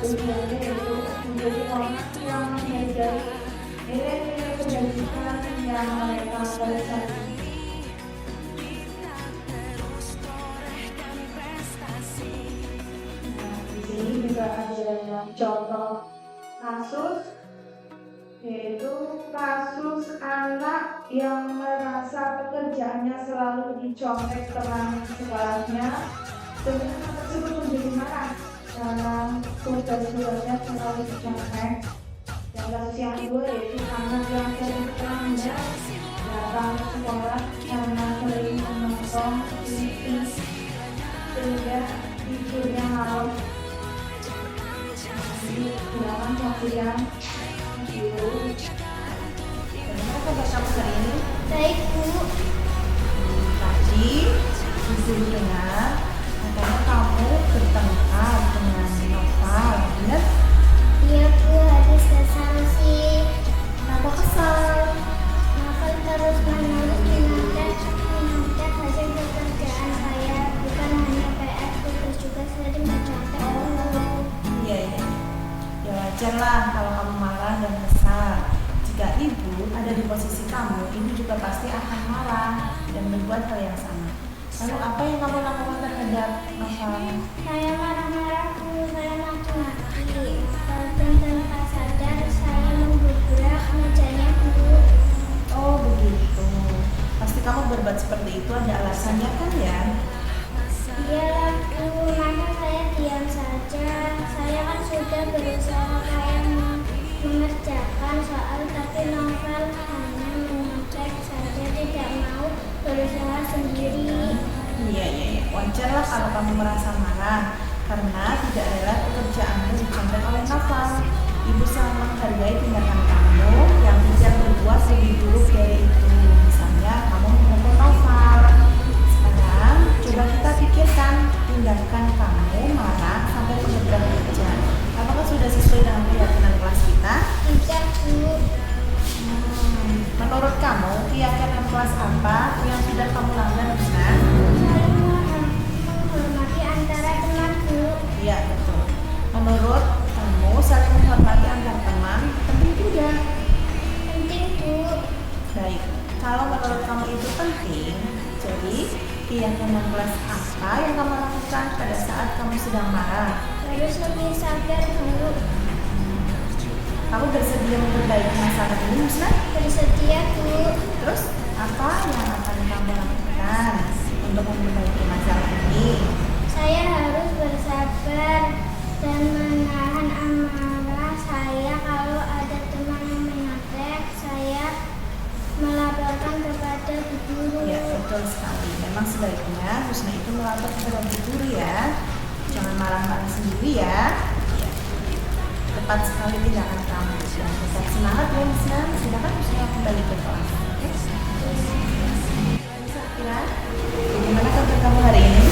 Tujuannya yaitu menjadi orang yang menghargai nilai-nilai kebajikan yang mereka pelajari. Nah, di sini juga ada contoh kasus, yaitu kasus anak yang merasa pekerjaannya selalu dicontek teman sekolahnya, sebenarnya tersebut menjadi marah karena tugas-tugasnya selalu dicontek. Dan kasus yang kedua yaitu anak yang sering terlambat datang ke sekolah karena sering menonton TV sehingga tidurnya malam. Jadi gunakan waktu yang tidur. Bagaimana kabar kamu hari ini? Baik, Bu. Tadi Ibu dengar katanya kamu bertengkar dengan Noval, benar? Iya, Bu, habis kesal sih. Kenapa kesal? Novel terus menerus menonton hasil pekerjaan saya, bukan hanya PR, tugas juga sering mencontek. Iya. Ya wajar lah kalau kamu marah dan kesal. Jika ibu ada di posisi kamu, ibu juga pasti akan marah dan berbuat hal yang sama. Lalu apa yang kamu lakukan terhadap Noval? Saya marah-marah, Bu, saya maki-maki. Dan tanpa sadar saya menggubrak mejanya, Bu. Oh begitu. Pasti kamu berbuat seperti itu ada alasannya kan ya? Iyalah, Bu, masa saya diam saja. Saya kan sudah berusaha kayak mengerjakan soal, tapi Novel hanya mengecek saja, tidak mau berusaha sendiri. Iya. Wajar lah kalau kamu merasa marah karena tidak rela pekerjaanmu dicontek oleh Novel. Ibu sangat menghargai tindakan kamu yang tidak berbuat lebih buruk dari itu. Misalnya kamu memukul Novel. Sekarang coba kita pikirkan tindakan kamu marah sampai penting. Jadi, keyakinan kelas apa yang kamu lakukan pada saat kamu sedang marah? Harus lebih sabar dulu. Kamu bersedia memperbaiki masalah ini, Musna? Bersedia, Bu. Terus, apa yang akan kamu lakukan untuk memperbaiki masalah ini? Saya harus bersabar dan menahan amarah saya. Kalau ada teman yang menyontek, saya melaporkan kepada Bu Guru. Ya, betul sekali. Memang sebaiknya Husna itu melapor kepada Bu Guru ya. Jangan marah-marah sendiri ya. Ya. Tepat sekali tindakan kamu. Dan tetap semangat ya Husna. Silakan Husna kembali ke kelas. Oke? Kira, bagaimana kabar kamu hari ini?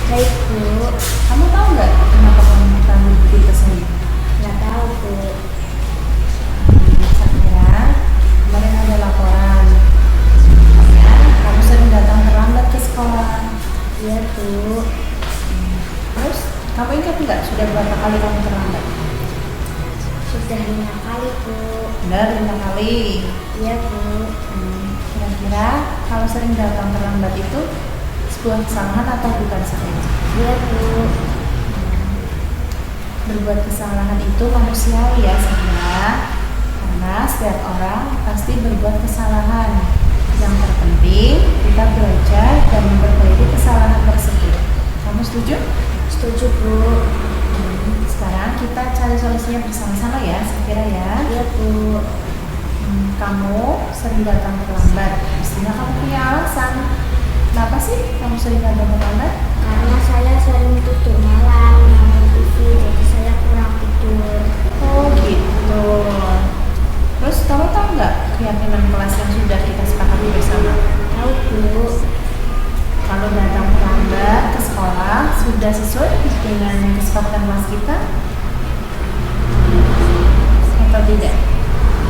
Baik, Bu. Kamu tahu nggak kenapa kamu mengambil buku tersebut? Nggak tahu, Bu. Sakira, kemarin ada laporan. Ya, kamu sering datang terlambat ke sekolah. Iya, Bu. Terus, kamu ingat nggak sudah berapa kali kamu terlambat? Sudah 5 kali, Bu. Benar, 5 kali. Iya, Bu. Kira-kira kalau sering datang terlambat itu sebuah kesalahan atau bukan salah? Iya, Bu. Berbuat kesalahan itu manusiawi ya Sakira. Karena setiap orang pasti berbuat kesalahan. Yang terpenting kita belajar dan memperbaiki kesalahan tersebut. Kamu setuju? Setuju, Bu. Sekarang kita cari solusinya bersama-sama ya Sakira ya. Iya, Bu. Kamu sering datang terlambat. Mestinya kamu punya alasan. Kenapa sih kamu sering datang terlambat? Karena saya sering tidur malam, nonton TV, jadi saya kurang tidur. Oh gitu. Terus kamu tahu nggak keyakinan kelas yang sudah kita sepakati bersama? Tahu, Bu. Kalau datang terlambat ke sekolah sudah sesuai dengan kesepakatan kelas kita? Atau tidak?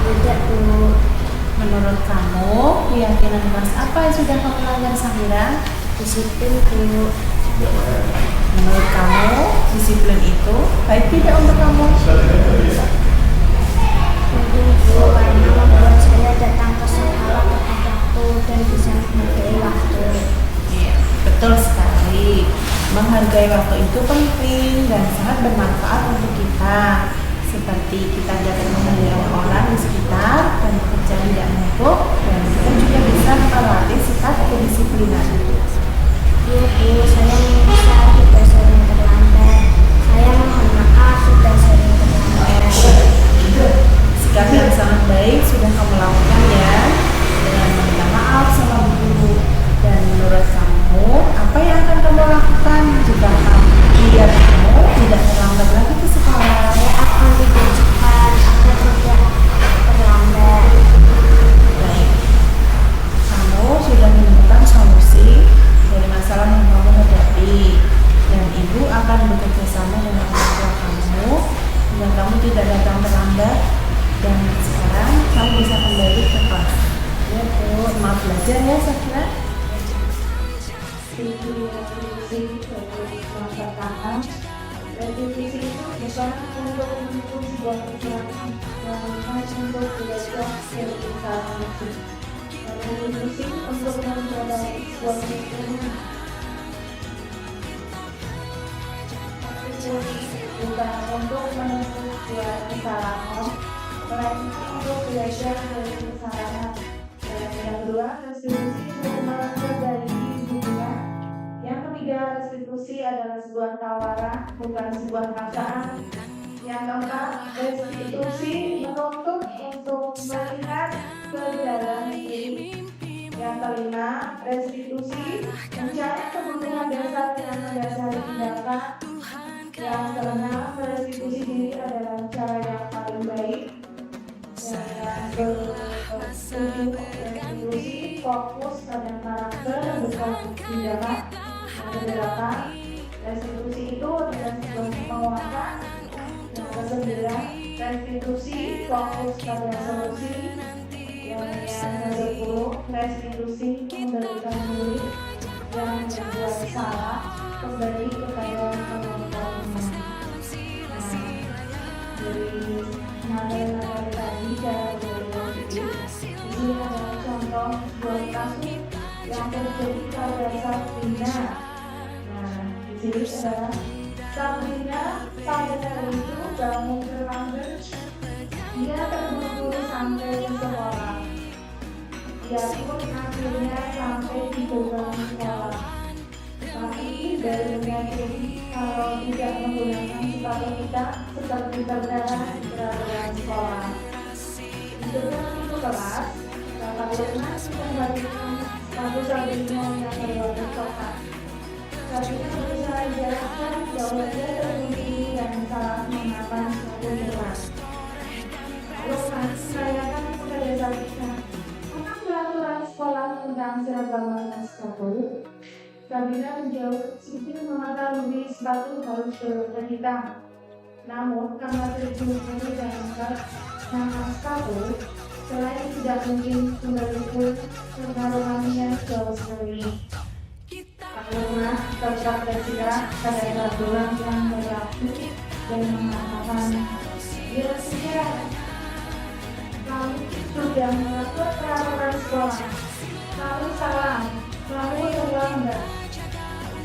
Tidak, Bu. Menurut kamu, keyakinan kelas apa yang sudah kamu langgar Sakira? Disiplin, Bu. Menurut kamu, disiplin itu baik tidak untuk kamu? Penting, Bu, karena membuat saya datang ke sekolah tepat waktu dan bisa menghargai waktu. Iya, betul sekali. Menghargai waktu itu penting dan sangat bermanfaat untuk kita. Seperti kita dapat menghargai orang di sekitar dan bekerja tidak menumpuk, dan kita juga bisa melatih sikap kedisiplinan. Iya, Bu, saya menyesal sudah sering terlambat. Saya mohon maaf sudah sering terlambat. Sikap yang sangat baik sudah kamu lakukan ya, dengan meminta maaf sama Bu Guru. Dan menurut kamu, apa yang akan kamu lakukan jika biar kamu tidak terlambat lagi ke sekolah? Saya akan tidur cepat agar tidak terlambat. Baik, kamu sudah menemukan solusi dari masalah yang kamu hadapi, dan ibu akan bekerja sama dengan orang tua kamu agar kamu tidak datang terlambat, dan sekarang kamu bisa kembali ke kelas. Ya Bu, semangat belajar ya Sakira. Revisi itu bukan untuk mendukung sebuah perjuangan, melainkan untuk belajar dari kesalahan itu. Revisi untuk memperbaiki sebuah perjuangan. Bukan untuk menuntut sebuah kesalahan, melainkan untuk belajar dari kesalahan. Dan yang kedua, restitusi untuk memperbaiki hubungan. Yang ketiga, restitusi adalah sebuah tawaran, bukan sebuah paksaan. Yang keempat, restitusi menuntut untuk melihat ke dalam diri. Yang kelima, restitusi mencari kebutuhan dasar yang mendasari tindakan. Yang keenam, restitusi diri adalah cara yang paling baik. Yang ketujuh, restitusi fokus pada karakter bukan tindakan. Yang kedelapan, restitusi itu adalah sebuah penguatan. Yang kesembilan, restitusi fokus pada solusi. Yang ke-10, restitusi memberikan diri. Yang berbuat salah kembali kepada kemampuannya. Dari materi-materi tadi cara berpikir, ini adalah contoh sebuah kasus yang terjadi pada Sabrina. Nah, di sini adalah Sabrina pada hari itu bangun terlambat. Dia terburu-buru sampai ke sekolah. Dia pun akhirnya sampai di gerbang sekolah. Tapi dari menyadari kalau tidak menggunakan sepatu kita seperti berdarah di peraturan sekolah. Di depan pintu kelas, Bapak Lukman mengembalikan sepatu Sabrina yang berwarna coklat. Sabrina berusaha dijelaskan bahwa dia terburu-buru dan salah mengenakan sepatu kelas. Lukman menanyakan kepada Sabrina, apa peraturan sekolah tentang seragam warna sepatu? Sabrina menjawab, sipil mengetahui sepatu harus berwarna hitam. Namun, karena terburu-buru dan menggunakan sepatu, selain tidak mungkin kembali pengaruhannya jauh sekali. Pak Lukman tetap bersikap pada peraturan yang berlaku dan mengatakan, dia sudah sudah mengatur peraturan sekolah, lalu salah, lalu terlambat,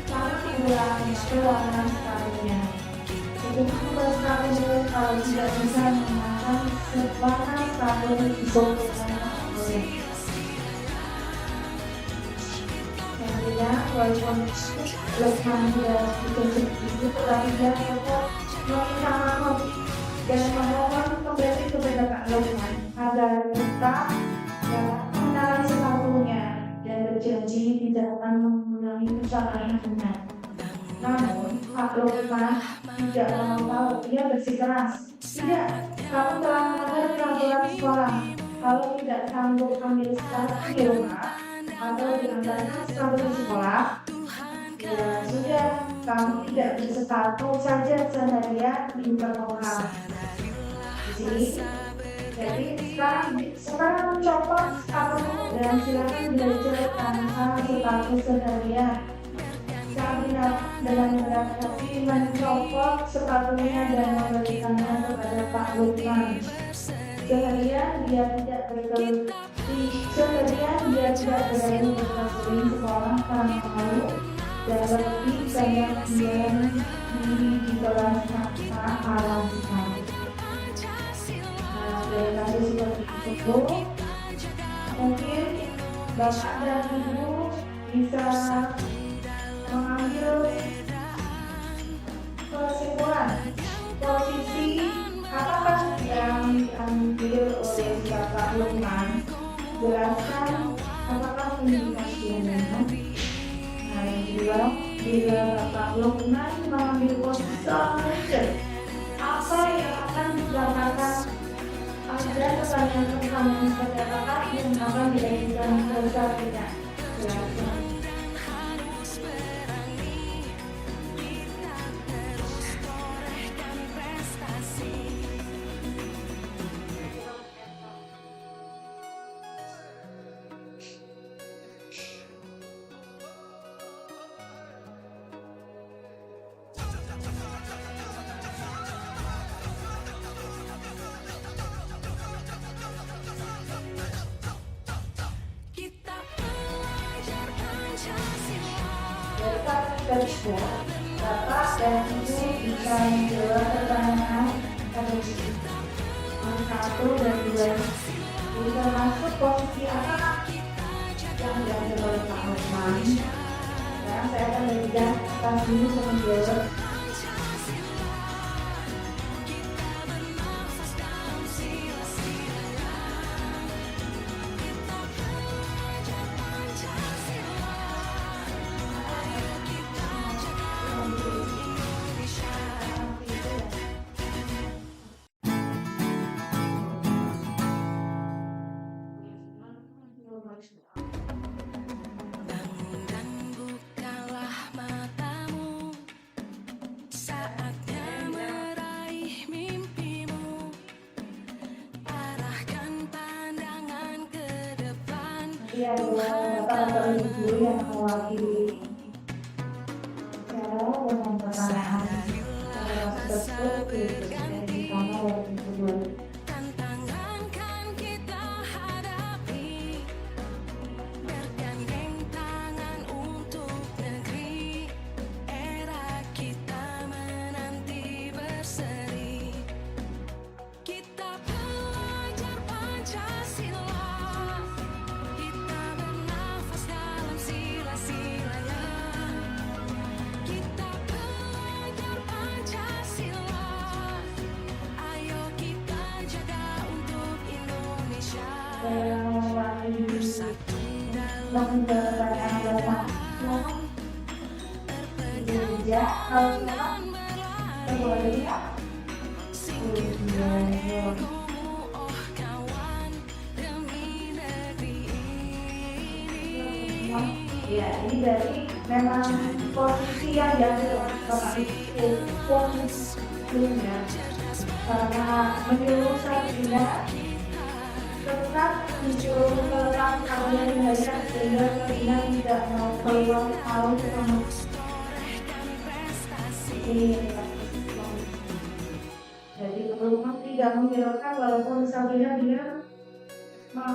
lalu pulang ke warna sepatunya. Begitu bersekali kalau tidak bisa menggunakan warna sepatu disebutkan oleh Sabrina, walaupun Lukman tidak ditunjuk itu, tetapi dia tetap meminta maaf dan memohon kembali kepada Pak Lukman agar tetap mengenali sepatunya dan berjanji tidak akan mengulangi kesalahannya. Namun, Pak Lukman tidak mau tahu. Dia bersikeras, tidak, kamu telah melanggar peraturan sekolah. Kalau tidak sanggup ambil sepatu di rumah atau diantarkan sepatu di sekolah, ya sudah, kamu tidak bersepatu saja seharian di sekolah. Di sini, jadi sekarang mencopot sepatu dan silakan belajar tanpa sepatu seharian. Sabrina dengan berat hati mencopot sepatunya dan memberikannya kepada Pak Lukman. Seharian dia tidak berani berkeliling sekolah karena malu dan lebih banyak diam diri di kelas tanpa alam sekali. Nah, dari kasus seperti itu, mungkin Bapak dan Ibu bisa mengambil kesimpulan posisi apakah yang diambil oleh Bapak Lukman. Jelaskan apakah indikasinya. Nah, yang kedua, bila Bapak Lukman mengambil posisi apa yang akan didapatkan ada pertanyaan-pertanyaan seperti apakah yang akan diajukan ke Sabrina. Jelaskan. Kedua, Bapak dan Ibu bisa menjawab pertanyaan pada sisi 1 dan 2. Bisa masuk posisi apa yang diambil oleh Pak Lukman. Sekarang saya akan berikan atas dulu menjawab. Iya, Bapak atau Ibu yang mewakili cara dengan pertanyaan tersebut dari kamar yang kedua. Saya mewakili menjalankan anggota Indonesia. Kalau saya boleh ya. Ya, ini dari memang posisi yang diambil oleh Bapak itu posisinya karena menyuruh saya tetap disuruh keluar kalian belajar sehingga kalian tidak mau keluar tahu sama ini. Jadi rumah tidak menghiraukan walaupun misalnya dia mau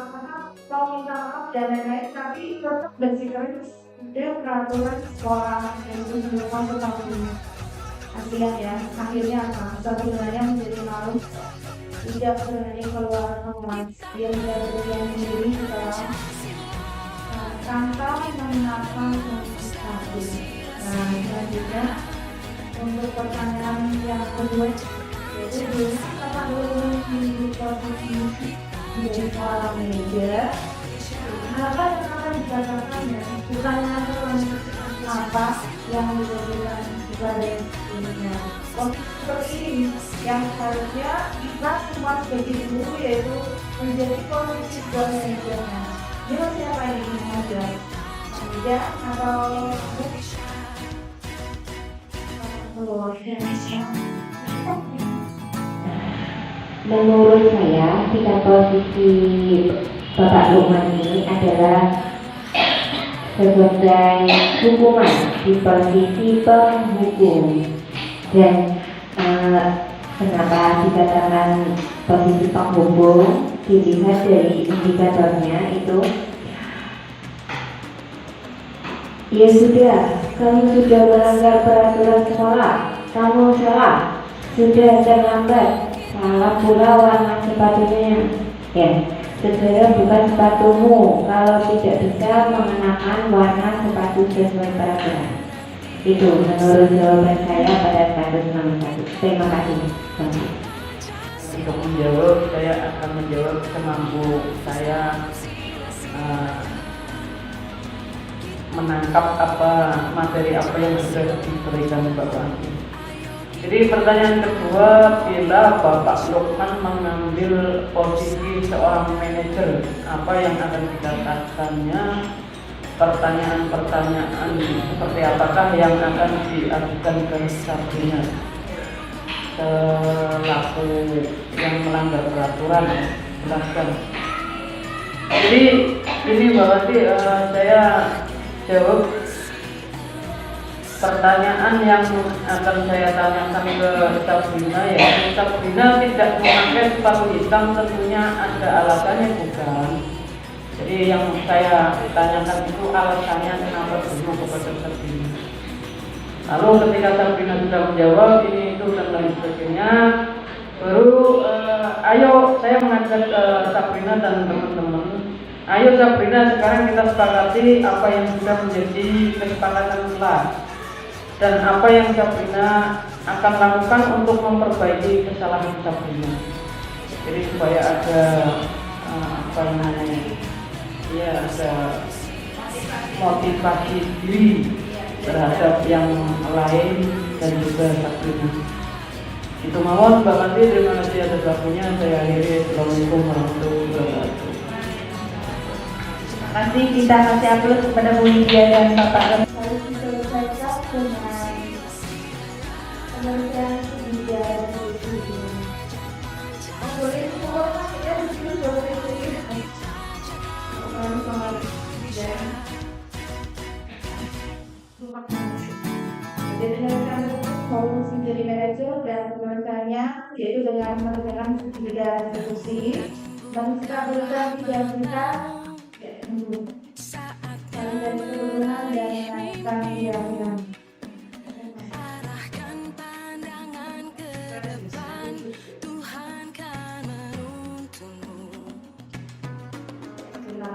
minta maaf dan lain-lain, tapi tetap bersikeras dia peraturan sekolah yang menunjukkan tentang ini. Kasihan ya, akhirnya apa? Sebenarnya menjadi malu, tidak berani keluar rumah, dia tidak berani sendiri setelah tanpa mengenalkan sesuatu. Nah, selanjutnya untuk pertanyaan yang kedua, yaitu dulu apa dulu di posisi menjadi seorang manajer, apa yang akan dikatakannya? Bukan apa yang dijadikan sebagai dirinya. Seperti ini yang harusnya kita semua sebagai guru yaitu menjadi posisi sebuah manajernya. Dia siapa yang ingin mengajar? Manajer atau menurut saya jika posisi Bapak Lukman ini adalah sebagai hukuman di posisi penghukum dan kenapa dikatakan posisi penghukum dilihat dari indikatornya itu ya sudah, kamu sudah melanggar peraturan sekolah, kamu salah, sudah terlambat, salah pula warna sepatunya ya, segera buka sepatumu kalau tidak bisa mengenakan warna sepatu sesuai peraturan. Itu menurut jawaban saya pada kasus nomor 1. Terima kasih. Untuk menjawab, saya akan menjawab semampu saya menangkap materi apa yang sudah diberikan Bapak. Jadi pertanyaan kedua, bila Bapak Lukman mengambil posisi seorang manajer, apa yang akan dikatakannya? Pertanyaan-pertanyaan seperti apakah yang akan diajukan ke Sabrina selaku yang melanggar peraturan? Silahkan. Jadi ini berarti saya jawab pertanyaan yang akan saya tanyakan ke Sabrina, yaitu Sabrina tidak memakai sepatu hitam tentunya ada alasannya, bukan? Jadi yang saya tanyakan itu alasannya kenapa dulu kepada Sabrina. Lalu ketika Sabrina sudah menjawab ini itu dan lain sebagainya, baru ayo saya mengajak Sabrina dan teman-teman, ayo Sabrina sekarang kita sepakati apa yang sudah menjadi kesepakatan kelas dan apa yang Sabrina akan lakukan untuk memperbaiki kesalahan Sabrina. Jadi supaya ada apa namanya, ya ada motivasi diri terhadap yang lain dan juga Sabrina. Itu mawon Mbak Mati, terima kasih atas waktunya. Saya akhiri. Assalamualaikum warahmatullahi wabarakatuh. Terima kasih, kita kasih aplaus kepada Bu Lydia dan Bapak Lem. Harus diselesaikan dengan pengertian dia dan itu. Boleh semua ya itu boleh sendiri. Orang sama dia. Jadi dengan mau menjadi manajer dan penulisannya yaitu dengan mengerjakan 3 institusi dan sekaligus tidak kita saling dari turunan dan naikkan yang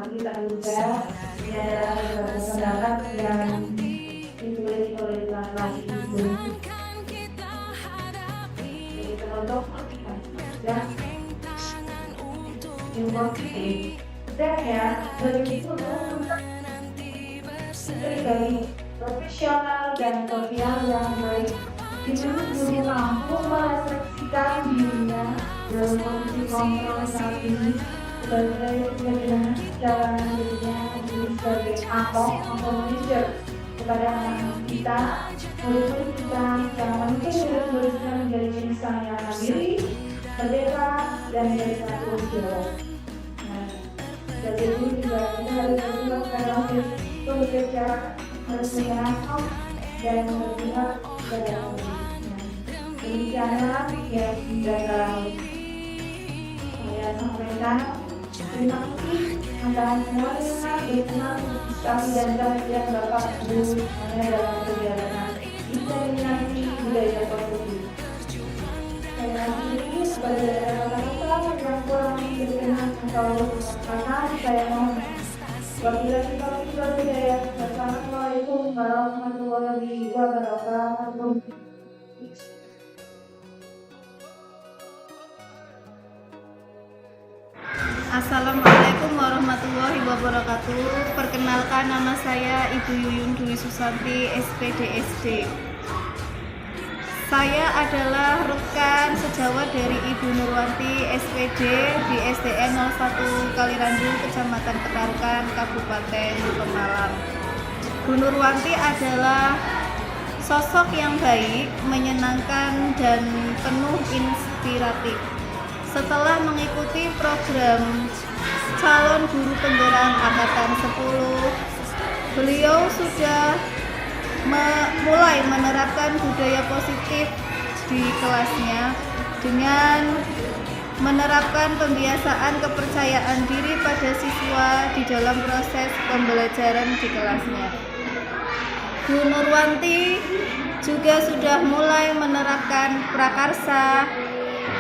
kita juga ini adalah beberapa pendapat yang ditulis oleh kelas ibu. Jadi penutup ya yang positif dan ya begitu dari profesional dan sosial yang baik. Guru mampu merefleksikan dirinya dalam kondisi kontrol saat ini sebagai bagaimana jalanan dirinya sebagai atau manajer kepada anak kita, walaupun kita yang mungkin berusaha menjadi insan yang mandiri, merdeka dan bersatu jauh. Jadi itu juga kita harus berjuang untuk bekerja harus menyenangkan dan berpihak pada demikianlah yang dalam saya sampaikan. Terima kasih atas semuanya berkenan kami dan kalian Bapak Ibu semuanya dalam perjalanan diseminasi budaya positif. Saya akhiri kepada kata-kata yang kurang berkenan atau berkenan saya mohon. Wabillahi taufiq wal hidayah. Wassalamualaikum warahmatullahi wabarakatuh. Assalamualaikum warahmatullahi wabarakatuh. Perkenalkan, nama saya Ibu Yuyun Dwi Susanti, SPD SD. Saya adalah rekan sejawat dari Ibu Nurwanti, SPD di SDN 01 Kalirandu, Kecamatan Petarukan, Kabupaten Pemalang. Bu Nurwanti adalah sosok yang baik, menyenangkan, dan penuh inspiratif. Setelah mengikuti program calon guru penggerak angkatan 10, beliau sudah mulai menerapkan budaya positif di kelasnya dengan menerapkan pembiasaan kepercayaan diri pada siswa di dalam proses pembelajaran di kelasnya. Bu Nurwanti juga sudah mulai menerapkan prakarsa,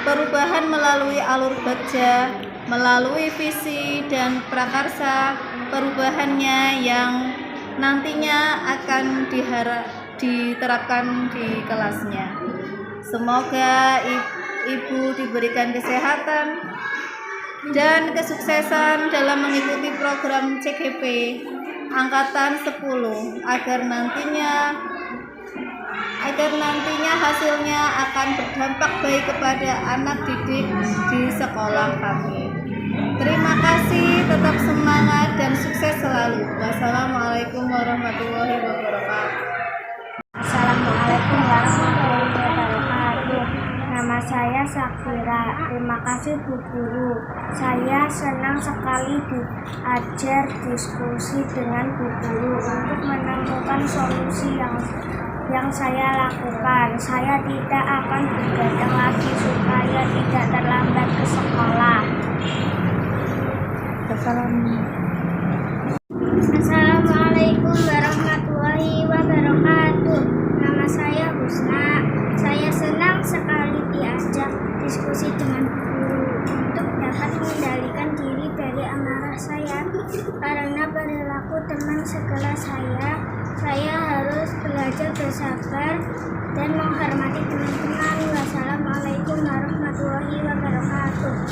perubahan melalui alur bagja, melalui visi dan prakarsa perubahannya yang nantinya akan diterapkan di kelasnya. Semoga Ibu diberikan kesehatan dan kesuksesan dalam mengikuti program CGP Angkatan 10 agar nantinya hasilnya akan berdampak baik kepada anak didik di sekolah kami. Terima kasih, tetap semangat dan sukses selalu. Wassalamualaikum warahmatullahi wabarakatuh. Assalamualaikum warahmatullahi wabarakatuh. Nama saya Sakira. Terima kasih Bu Guru. Saya senang sekali diajar diskusi dengan Bu Guru untuk menemukan solusi yang saya lakukan. Saya tidak akan begadang lagi supaya tidak terlambat ke sekolah. Assalamualaikum warahmatullahi wabarakatuh. Nama saya Husna. Saya senang sekali diajak diskusi dengan guru untuk dapat mengendalikan diri dari amarah saya karena perilaku teman sekelas saya harus belajar bersabar dan menghormati teman-teman. Wassalamualaikum warahmatullahi wabarakatuh.